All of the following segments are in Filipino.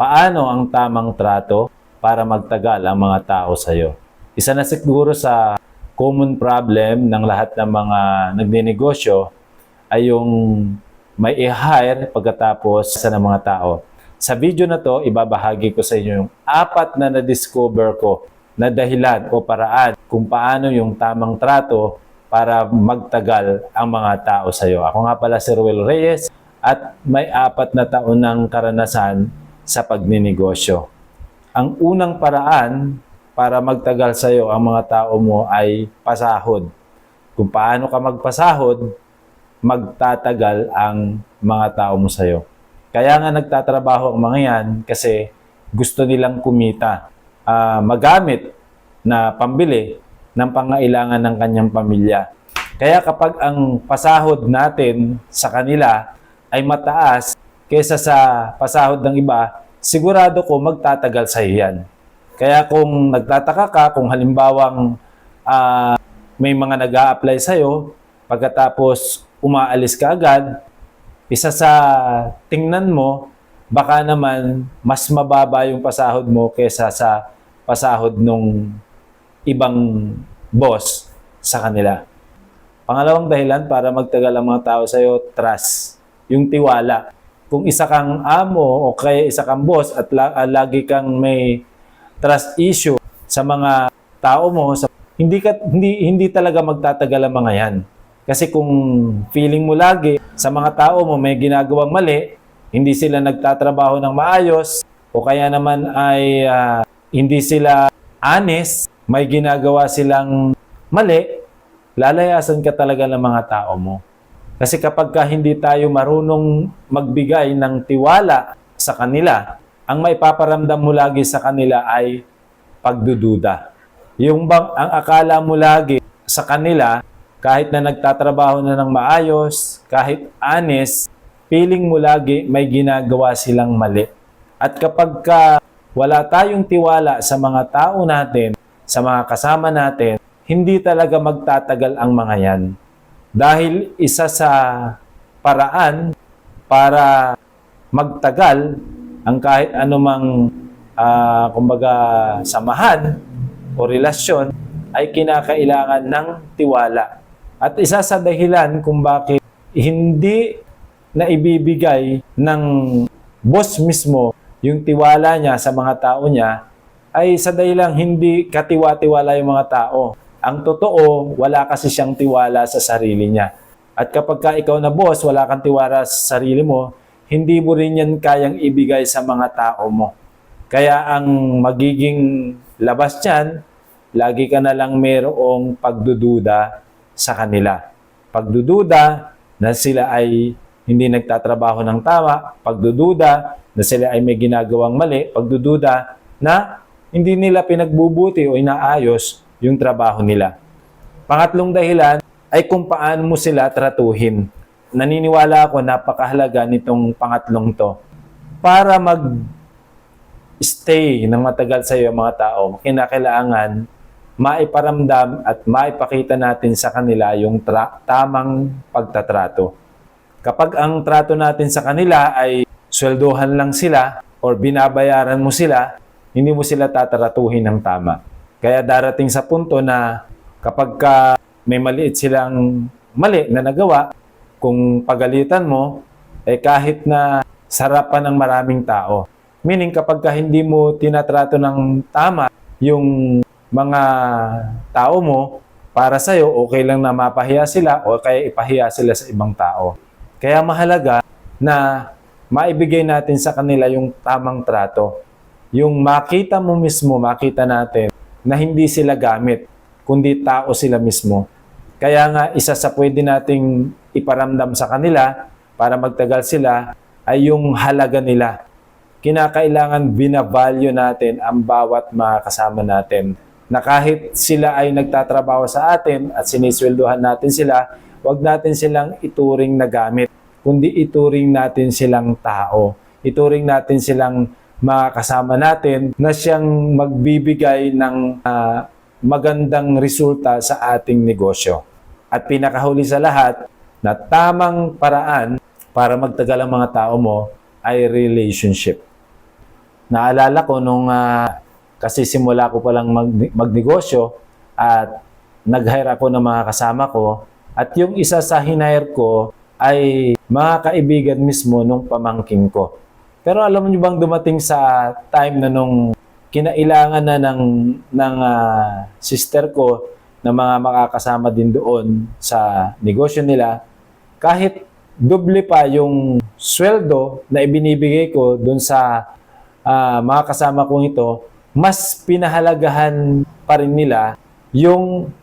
Paano ang tamang trato para magtagal ang mga tao sa iyo? Isa na siguro sa common problem ng lahat ng mga nagninegosyo ay yung may i-hire pagkatapos sa ng mga tao. Sa video na to, ibabahagi ko sa inyo yung 4 na na-discover ko na dahilan o paraan kung paano yung tamang trato para magtagal ang mga tao sa iyo. Ako nga pala si Ruel Reyes at may 4 na taon ng karanasan sa pagninegosyo. Ang unang paraan para magtagal sa iyo ang mga tao mo ay pasahod. Kung paano ka magpasahod, magtatagal ang mga tao mo sa iyo. Kaya nga nagtatrabaho ang mga yan kasi gusto nilang kumita, magamit na pambili ng pangailangan ng kanyang pamilya. Kaya kapag ang pasahod natin sa kanila ay mataas kaysa sa pasahod ng iba, sigurado ko magtatagal sa iyan. Kaya kung nagtataka ka, kung halimbawang may mga nag-a-apply sa'yo, pagkatapos umaalis ka agad, isa sa tingnan mo, baka naman mas mababa yung pasahod mo kaysa sa pasahod nung ibang boss sa kanila. Pangalawang dahilan para magtagal ang mga tao sa'yo, trust. Yung tiwala. Kung isa kang amo o kaya isa kang boss at lagi kang may trust issue sa mga tao mo, hindi talaga magtatagal ang mga yan. Kasi kung feeling mo lagi sa mga tao mo may ginagawang mali, hindi sila nagtatrabaho ng maayos o kaya naman ay hindi sila honest, may ginagawa silang mali, lalayasan ka talaga ng mga tao mo. Kasi kapag hindi tayo marunong magbigay ng tiwala sa kanila, ang maipaparamdam mo lagi sa kanila ay pagdududa. Ang akala mo lagi sa kanila, kahit na nagtatrabaho na ng maayos, kahit honest, feeling mo lagi may ginagawa silang mali. At kapag wala tayong tiwala sa mga tao natin, sa mga kasama natin, hindi talaga magtatagal ang mga yan. Dahil isa sa paraan para magtagal ang kahit anumang kumbaga samahan o relasyon ay kinakailangan ng tiwala. At isa sa dahilan kung bakit hindi na ibibigay ng boss mismo yung tiwala niya sa mga tao niya ay sa dahilan hindi katiwa-tiwala yung mga tao. Ang totoo, wala kasi siyang tiwala sa sarili niya. At kapag ikaw na boss, wala kang tiwala sa sarili mo, hindi mo rin yan kayang ibigay sa mga tao mo. Kaya ang magiging labas niyan, lagi ka na lang mayroong pagdududa sa kanila. Pagdududa na sila ay hindi nagtatrabaho ng tama, pagdududa na sila ay may ginagawang mali, pagdududa na hindi nila pinagbubuti o inaayos yung trabaho nila. Pangatlong dahilan ay kung paano mo sila tratuhin. Naniniwala ako napakahalaga nitong pangatlong to. Para mag-stay ng matagal sa iyo mga tao, kinakailangan maiparamdam at maipakita natin sa kanila yung tamang pagtatrato. Kapag ang trato natin sa kanila ay sweldohan lang sila or binabayaran mo sila, hindi mo sila tatratuhin ng tama. Kaya darating sa punto na kapag may maliit silang mali na nagawa, kung pagalitan mo, kahit na sarapan ng maraming tao. Meaning kapag hindi mo tinatrato ng tama yung mga tao mo, para sa'yo, okay lang na mapahiya sila o kaya ipahiya sila sa ibang tao. Kaya mahalaga na maibigay natin sa kanila yung tamang trato. Yung makita mo mismo, makita natin na hindi sila gamit, kundi tao sila mismo. Kaya nga, isa sa pwede nating iparamdam sa kanila para magtagal sila ay yung halaga nila. Kinakailangan binavalue natin ang bawat mga kasama natin. Na kahit sila ay nagtatrabaho sa atin at sinisweldohan natin sila, wag natin silang ituring na gamit, kundi ituring natin silang tao. Ituring natin silang mga kasama natin na siyang magbibigay ng magandang resulta sa ating negosyo. At pinakahuli sa lahat, na tamang paraan para magtagal ang mga tao mo ay relationship. Naalala ko nung kasi simula ko palang magnegosyo at nag-hire ako ng mga kasama ko at yung isa sa hinire ko ay mga kaibigan mismo nung pamangkin ko. Pero alam niyo bang dumating sa time na nung kinailangan na ng sister ko na mga makakasama din doon sa negosyo nila, kahit doble pa yung sweldo na ibinibigay ko doon sa mga kasama kong ito, mas pinahalagahan pa rin nila yung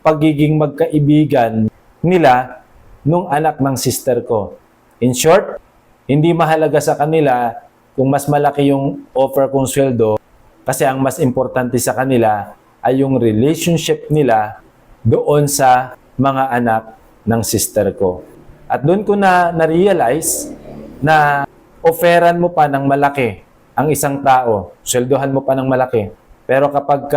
pagiging magkaibigan nila nung anak ng sister ko. In short, hindi mahalaga sa kanila kung mas malaki yung offer kong sweldo kasi ang mas importante sa kanila ay yung relationship nila doon sa mga anak ng sister ko. At doon ko na-realize na offeran mo pa ng malaki ang isang tao, sweldohan mo pa ng malaki. Pero kapag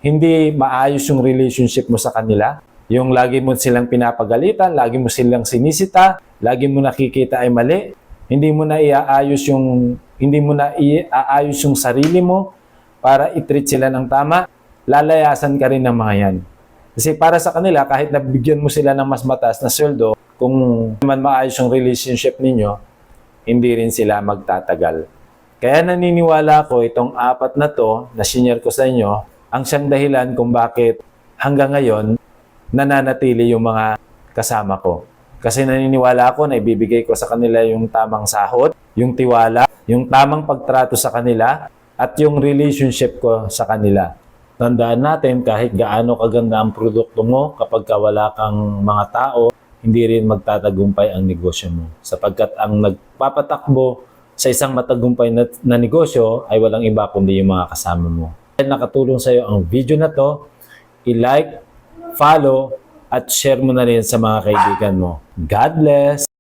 hindi maayos yung relationship mo sa kanila, yung lagi mo silang pinapagalitan, lagi mo silang sinisita, lagi mo nakikita ay mali, hindi mo na iaayos yung sarili mo para i-treat sila ng tama, lalayasan ka rin ng mga yan. Kasi para sa kanila, kahit nabigyan mo sila ng mas mataas na sweldo, kung naman maayos yung relationship ninyo, hindi rin sila magtatagal. Kaya naniniwala ko itong 4 na to na senior ko sa inyo, ang siyang dahilan kung bakit hanggang ngayon nananatili yung mga kasama ko. Kasi naniniwala ako na ibibigay ko sa kanila yung tamang sahod, yung tiwala, yung tamang pagtrato sa kanila, at yung relationship ko sa kanila. Tandaan natin kahit gaano kaganda ang produkto mo, kapag wala kang mga tao, hindi rin magtatagumpay ang negosyo mo. Sapagkat ang nagpapatakbo sa isang matagumpay na negosyo ay walang iba kundi yung mga kasama mo. Kaya nakatulong sa iyo ang video na to, i-like, follow, at share mo na rin sa mga kaibigan mo. God bless!